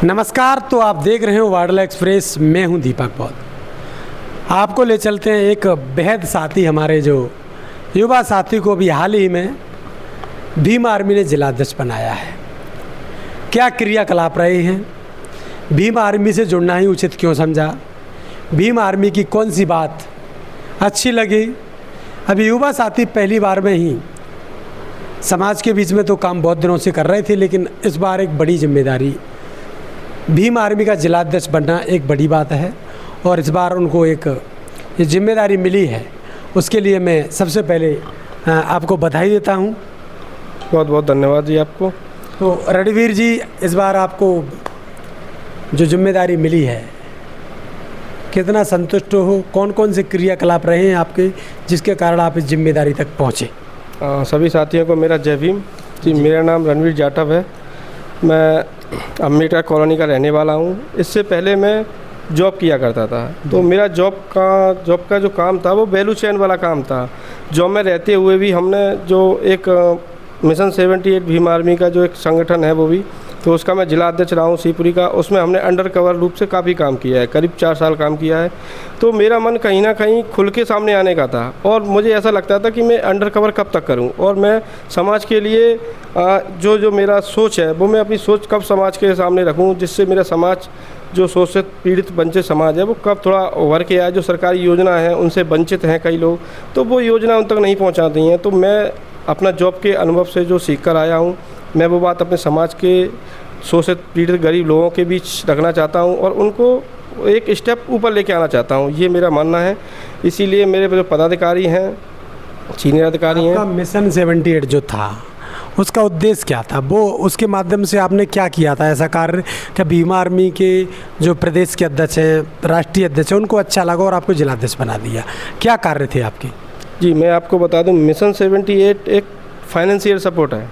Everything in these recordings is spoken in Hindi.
नमस्कार। तो आप देख रहे हो वाडला एक्सप्रेस। मैं हूं दीपक बौद्ध। आपको ले चलते हैं एक बेहद साथी, हमारे जो युवा साथी को भी हाल ही में भीम आर्मी ने जिलाध्यक्ष बनाया है। क्या क्रियाकलाप रहे हैं, भीम आर्मी से जुड़ना ही उचित क्यों समझा, भीम आर्मी की कौन सी बात अच्छी लगी। अभी युवा साथी पहली बार में ही समाज के बीच में तो काम बहुत दिनों से कर रहे थे, लेकिन इस बार एक बड़ी जिम्मेदारी, भीम आर्मी का जिलाध्यक्ष बनना एक बड़ी बात है और इस बार उनको एक ये जिम्मेदारी मिली है। उसके लिए मैं सबसे पहले आपको बधाई देता हूं। बहुत बहुत धन्यवाद जी आपको। तो रणवीर जी, इस बार आपको जो जिम्मेदारी मिली है कितना संतुष्ट हो, कौन कौन से क्रियाकलाप रहे हैं आपके जिसके कारण आप इस जिम्मेदारी तक पहुँचे। सभी साथियों को मेरा जय भीम जी। मेरा नाम रणवीर जाटव है। मैं अम्बेडकर कॉलोनी का रहने वाला हूँ। इससे पहले मैं जॉब किया करता था, तो मेरा जॉब का जो काम था वो वैल्यू चेन वाला काम था। जॉब में रहते हुए भी हमने जो एक मिशन 78 भीम आर्मी का जो एक संगठन है वो भी, तो उसका मैं जिला अध्यक्ष रहा हूँ शिवपुरी का। उसमें हमने अंडर कवर रूप से काफ़ी काम किया है, करीब 4 साल काम किया है। तो मेरा मन कहीं ना कहीं खुल के सामने आने का था और मुझे ऐसा लगता था कि मैं अंडर कवर कब तक करूँ और मैं समाज के लिए जो मेरा सोच है वो मैं अपनी सोच कब समाज के सामने रखूँ, जिससे मेरा समाज जो शोषित पीड़ित वंचित समाज है वो कब थोड़ा उभर के आए। जो सरकारी योजना है उनसे वंचित हैं कई लोग, तो वो योजना उन तक नहीं पहुँचाती हैं। तो मैं अपना जॉब के अनुभव से जो सीख कर आया हूँ, मैं वो बात अपने समाज के शोषित पीड़ित गरीब लोगों के बीच रखना चाहता हूँ और उनको एक स्टेप ऊपर लेके आना चाहता हूँ। ये मेरा मानना है। इसीलिए मेरे जो पदाधिकारी हैं, सीनियर अधिकारी हैं। मिशन 78 जो था उसका उद्देश्य क्या था, वो उसके माध्यम से आपने क्या किया था ऐसा कार्य कि भीम आर्मी के जो प्रदेश के अध्यक्ष हैं, राष्ट्रीय अध्यक्ष हैं, उनको अच्छा लगा और आपको जिलाध्यक्ष बना दिया। क्या कार्य थे आपके? जी, मैं आपको बता दूं, मिशन 78 एक फाइनेंशियल सपोर्ट है,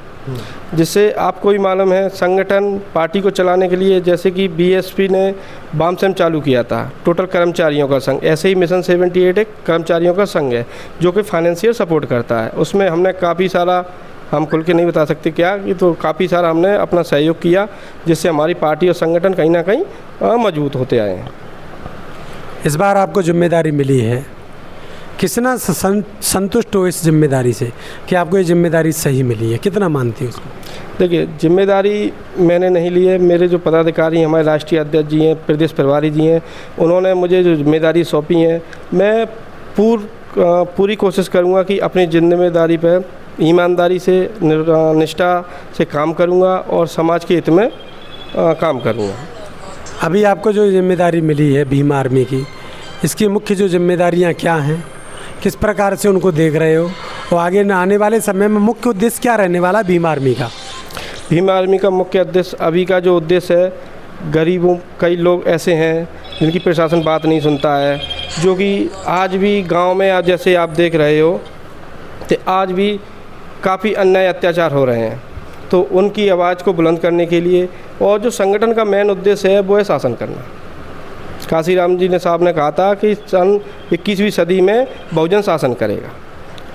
जिससे आपको ही मालूम है संगठन पार्टी को चलाने के लिए, जैसे कि बीएसपी ने बामसेम चालू किया था, टोटल कर्मचारियों का संघ, ऐसे ही मिशन 78 एक कर्मचारियों का संघ है जो कि फाइनेंशियल सपोर्ट करता है। उसमें हमने काफ़ी सारा, हम खुल के नहीं बता सकते क्या कि, तो काफ़ी सारा हमने अपना सहयोग किया, जिससे हमारी पार्टी और संगठन कहीं ना कहीं मजबूत होते आए हैं। इस बार आपको जिम्मेदारी मिली है, कितना संतुष्ट हो इस जिम्मेदारी से कि आपको ये जिम्मेदारी सही मिली है, कितना मानती है उसको? देखिए, जिम्मेदारी मैंने नहीं ली है, मेरे जो पदाधिकारी हमारे राष्ट्रीय अध्यक्ष जी हैं, प्रदेश प्रभारी जी हैं, उन्होंने मुझे जो जिम्मेदारी सौंपी है, मैं पूरी कोशिश करूँगा कि अपनी जिम्मेदारी पर ईमानदारी से, निष्ठा से काम करूँगा और समाज के हित में काम करूँगा। अभी आपको जो जिम्मेदारी मिली है भीम आर्मी की, इसकी मुख्य जो जिम्मेदारियाँ क्या हैं, किस प्रकार से उनको देख रहे हो और आगे आने वाले समय में मुख्य उद्देश्य क्या रहने वाला भीम आर्मी का? भीम आर्मी का मुख्य उद्देश्य, अभी का जो उद्देश्य है, गरीबों, कई लोग ऐसे हैं जिनकी प्रशासन बात नहीं सुनता है, जो कि आज भी गांव में, आज जैसे आप देख रहे हो, तो आज भी काफ़ी अन्याय अत्याचार हो रहे हैं। तो उनकी आवाज़ को बुलंद करने के लिए, और जो संगठन का मेन उद्देश्य है वो है शासन करना। काशीराम जी ने साहब ने कहा था कि सन 21वीं सदी में बहुजन शासन करेगा,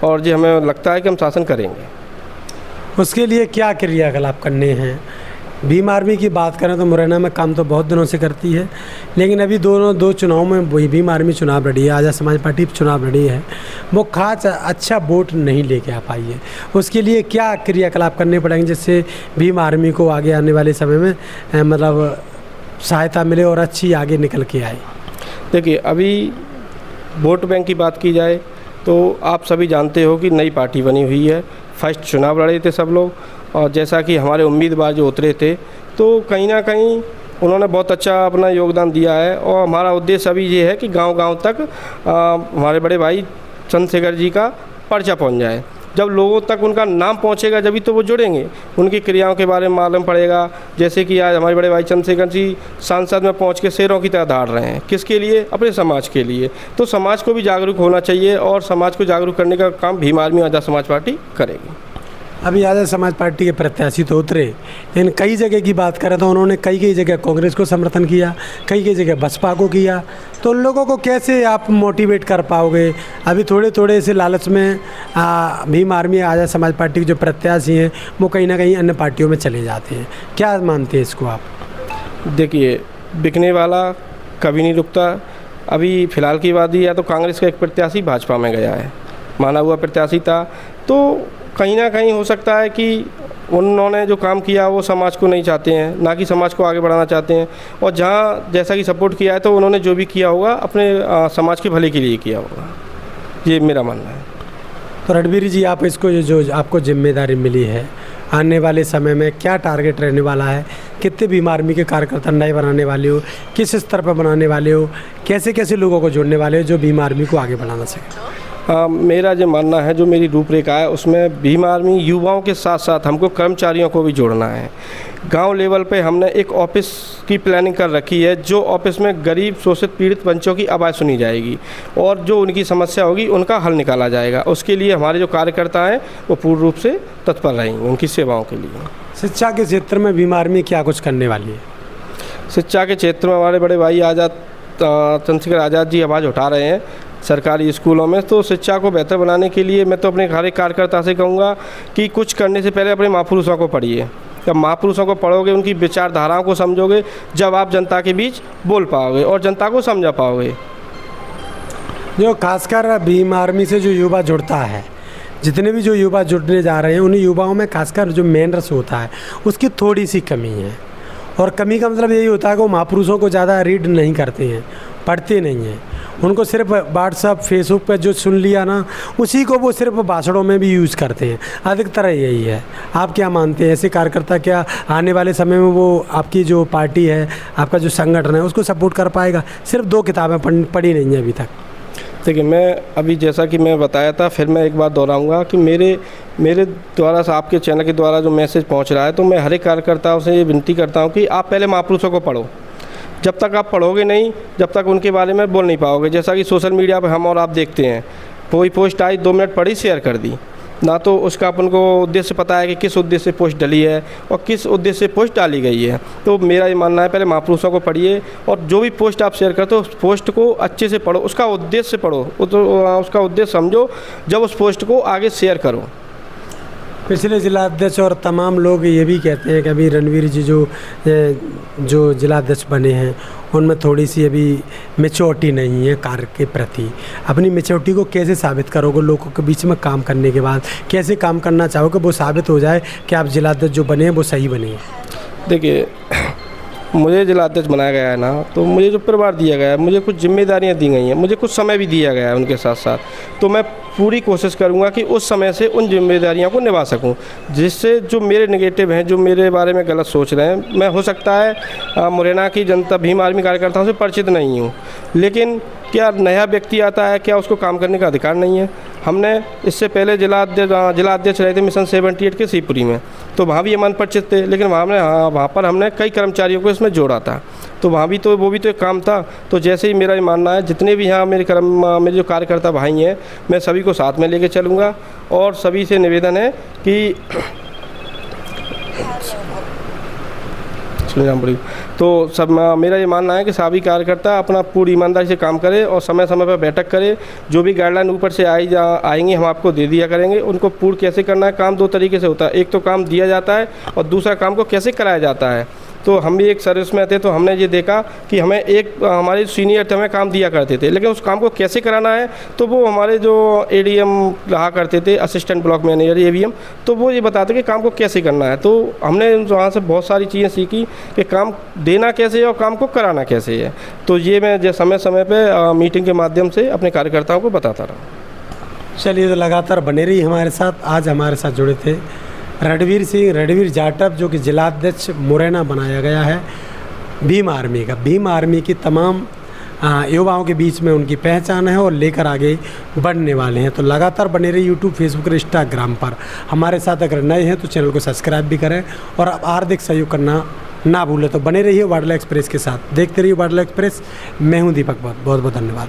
और जी हमें लगता है कि हम शासन करेंगे। उसके लिए क्या क्रियाकलाप करने हैं? भीम आर्मी की बात करें तो मुरैना में काम तो बहुत दिनों से करती है, लेकिन अभी दो चुनाव में वही भीम आर्मी चुनाव लड़ी है, आज़ाद समाज पार्टी चुनाव लड़ी है, वो खास अच्छा वोट नहीं लेके आ पाई है। उसके लिए क्या क्रियाकलाप करने पड़ेंगे जिससे भीम आर्मी को आगे आने वाले समय में मतलब सहायता मिले और अच्छी आगे निकल के आए? देखिए, अभी वोट बैंक की बात की जाए तो आप सभी जानते हो कि नई पार्टी बनी हुई है, फर्स्ट चुनाव लड़े थे सब लोग, और जैसा कि हमारे उम्मीदवार जो उतरे थे, तो कहीं ना कहीं उन्होंने बहुत अच्छा अपना योगदान दिया है। और हमारा उद्देश्य अभी ये है कि गांव-गांव तक हमारे बड़े भाई चंद्रशेखर जी का पर्चा पहुंच जाए। जब लोगों तक उनका नाम पहुंचेगा जभी तो वो जुड़ेंगे, उनकी क्रियाओं के बारे में मालूम पड़ेगा। जैसे कि आज हमारे बड़े भाई चंद्रशेखर जी सांसद में पहुंच के शेरों की तरह दहाड़ रहे हैं, किसके लिए? अपने समाज के लिए। तो समाज को भी जागरूक होना चाहिए और समाज को जागरूक करने का काम भीम आर्मी आज़ाद समाज पार्टी करेगी। अभी आज़ाद समाज पार्टी के प्रत्याशी तो उतरे, लेकिन कई जगह की बात करें तो उन्होंने कई जगह कांग्रेस को समर्थन किया, कई जगह बसपा को किया। तो उन लोगों को कैसे आप मोटिवेट कर पाओगे? अभी थोड़े से लालच में भीम आर्मी आज़ाद समाज पार्टी के जो प्रत्याशी हैं वो कहीं ना कहीं अन्य पार्टियों में चले जाते हैं। क्या मानते हैं इसको आप? देखिए, बिकने वाला कभी नहीं रुकता। अभी फ़िलहाल की बात ही है तो कांग्रेस का एक प्रत्याशी भाजपा में गया है, माना हुआ प्रत्याशी था। तो कहीं ना कहीं हो सकता है कि उन्होंने जो काम किया वो समाज को नहीं चाहते हैं, ना कि समाज को आगे बढ़ाना चाहते हैं। और जहाँ जैसा कि सपोर्ट किया है तो उन्होंने जो भी किया होगा अपने समाज के भले के लिए किया होगा, ये मेरा मानना है। तो रणवीर जी, आप इसको जो आपको जिम्मेदारी मिली है, आने वाले समय में क्या टारगेट रहने वाला है? कितने भीम आर्मी के कार्यकर्ता नए बनाने वाले हो? किस स्तर पर बनाने वाले हो? कैसे कैसे लोगों को जोड़ने वाले हो जो भीम आर्मी को आगे बढ़ाना सके? मेरा जो मानना है, जो मेरी रूपरेखा है, उसमें भीम आर्मी युवाओं के साथ साथ हमको कर्मचारियों को भी जोड़ना है। गांव लेवल पे हमने एक ऑफिस की प्लानिंग कर रखी है, जो ऑफिस में गरीब शोषित पीड़ित बच्चों की आवाज़ सुनी जाएगी और जो उनकी समस्या होगी उनका हल निकाला जाएगा। उसके लिए हमारे जो कार्यकर्ता हैं वो पूर्ण रूप से तत्पर रहेंगे उनकी सेवाओं के लिए। शिक्षा के क्षेत्र में भीम आर्मी क्या कुछ करने वाली है? शिक्षा के क्षेत्र में हमारे बड़े भाई चंद्रशेखर आज़ाद जी आवाज़ उठा रहे हैं सरकारी स्कूलों में। तो शिक्षा को बेहतर बनाने के लिए मैं तो अपने हर एक कार्यकर्ता से कहूँगा कि कुछ करने से पहले अपने महापुरुषों को पढ़िए। जब महापुरुषों को पढ़ोगे, उनकी विचारधाराओं को समझोगे, जब आप जनता के बीच बोल पाओगे और जनता को समझा पाओगे। जो खासकर भीम आर्मी से जो युवा जुड़ता है, जितने भी जो युवा जुड़ने जा रहे हैं, उन युवाओं में खासकर जो मेन रस होता है उसकी थोड़ी सी कमी है। और कमी का मतलब यही होता है कि वो महापुरुषों को ज़्यादा रीड नहीं करते हैं, पढ़ते नहीं हैं। उनको सिर्फ व्हाट्सअप फेसबुक पे जो सुन लिया ना, उसी को वो सिर्फ भाषणों में भी यूज़ करते हैं। अधिकतर यही है। आप क्या मानते हैं, ऐसे कार्यकर्ता क्या आने वाले समय में वो आपकी जो पार्टी है, आपका जो संगठन है, उसको सपोर्ट कर पाएगा? सिर्फ 2 किताबें पढ़ी नहीं है अभी तक। देखिए, मैं अभी जैसा कि मैं बताया था, फिर मैं एक बात दोहराऊंगा कि मेरे द्वारा से आपके चैनल के द्वारा जो मैसेज पहुंच रहा है, तो मैं हर एक कार्यकर्ताओं से ये विनती करता हूं कि आप पहले महापुरुषों को पढ़ो। जब तक आप पढ़ोगे नहीं, जब तक उनके बारे में बोल नहीं पाओगे। जैसा कि सोशल मीडिया पर हम और आप देखते हैं, कोई पोस्ट आई, 2 मिनट पढ़ी, शेयर कर दी, ना तो उसका अपन को उद्देश्य पता है कि किस उद्देश्य से पोस्ट डली है और किस उद्देश्य से पोस्ट डाली गई है। तो मेरा ये मानना है, पहले महापुरुषों को पढ़िए और जो भी पोस्ट आप शेयर करते हो उस पोस्ट को अच्छे से पढ़ो, उसका उद्देश्य पढ़ो, उसका उद्देश्य समझो, जब उस पोस्ट को आगे शेयर करो। पिछले जिलाध्यक्ष और तमाम लोग ये भी कहते हैं कि अभी रणवीर जी जो जिलाध्यक्ष बने हैं उनमें थोड़ी सी अभी मैच्योरिटी नहीं है कार्य के प्रति। अपनी मैच्योरिटी को कैसे साबित करोगे लोगों के बीच में काम करने के बाद? कैसे काम करना चाहोगे वो साबित हो जाए कि आप जिलाध्यक्ष जो बने हैं वो सही बने हैं? देखिए, मुझे जिलाध्यक्ष बनाया गया है ना, तो मुझे जो परिवार दिया गया है, मुझे कुछ जिम्मेदारियां दी गई हैं, मुझे कुछ समय भी दिया गया है उनके साथ साथ। तो मैं पूरी कोशिश करूंगा कि उस समय से उन जिम्मेदारियों को निभा सकूं, जिससे जो मेरे नेगेटिव हैं, जो मेरे बारे में गलत सोच रहे हैं, मैं हो सकता है मुरैना की जनता भीम आर्मी कार्यकर्ताओं से परिचित नहीं हूँ, लेकिन क्या नया व्यक्ति आता है, क्या उसको काम करने का अधिकार नहीं है? हमने इससे पहले जिलाध्यक्ष रहे थे मिशन 78 के शिवपुरी में, तो वहाँ भी हम अनपरिचित थे, लेकिन वहाँ पर हमने कई कर्मचारियों को इसमें जोड़ा था। तो वहाँ भी तो वो भी तो एक काम था। तो जैसे ही मेरा ये मानना है, जितने भी यहाँ मेरे जो कार्यकर्ता भाई हैं, मैं सभी को साथ में लेके चलूँगा और सभी से निवेदन है कि तो सब मेरा ये मानना है कि सभी कार्यकर्ता अपना पूरी ईमानदारी से काम करे और समय समय पर बैठक करे। जो भी गाइडलाइन ऊपर से आएंगी हम आपको दे दिया करेंगे। उनको पूर्ण कैसे करना है, काम 2 तरीके से होता है, एक तो काम दिया जाता है और दूसरा काम को कैसे कराया जाता है। तो हम भी एक सर्विस में थे, तो हमने ये देखा कि हमें हमारे सीनियर थे, हमें काम दिया करते थे, लेकिन उस काम को कैसे कराना है तो वो हमारे जो एडीएम रहा करते थे, असिस्टेंट ब्लॉक मैनेजर, एवीएम, तो वो ये बताते कि काम को कैसे करना है। तो हमने वहाँ से बहुत सारी चीज़ें सीखी कि काम देना कैसे है और काम को कराना कैसे है। तो ये मैं समय समय पर मीटिंग के माध्यम से अपने कार्यकर्ताओं को बताता रहा। चलिए, तो लगातार बने रही हमारे साथ। आज हमारे साथ जुड़े थे रणवीर जाटव, जो कि जिलाध्यक्ष मुरैना बनाया गया है भीम आर्मी का। भीम आर्मी की तमाम युवाओं के बीच में उनकी पहचान है और लेकर आगे बढ़ने वाले हैं। तो लगातार बने रहिए यूट्यूब, फेसबुक और इंस्टाग्राम पर हमारे साथ। अगर नए हैं तो चैनल को सब्सक्राइब भी करें और आर्थिक सहयोग करना ना भूलें। तो बने रहिए वाडला एक्सप्रेस के साथ, देखते रहिए वाडला एक्सप्रेस। मैं हूँ दीपक, बहुत बहुत धन्यवाद।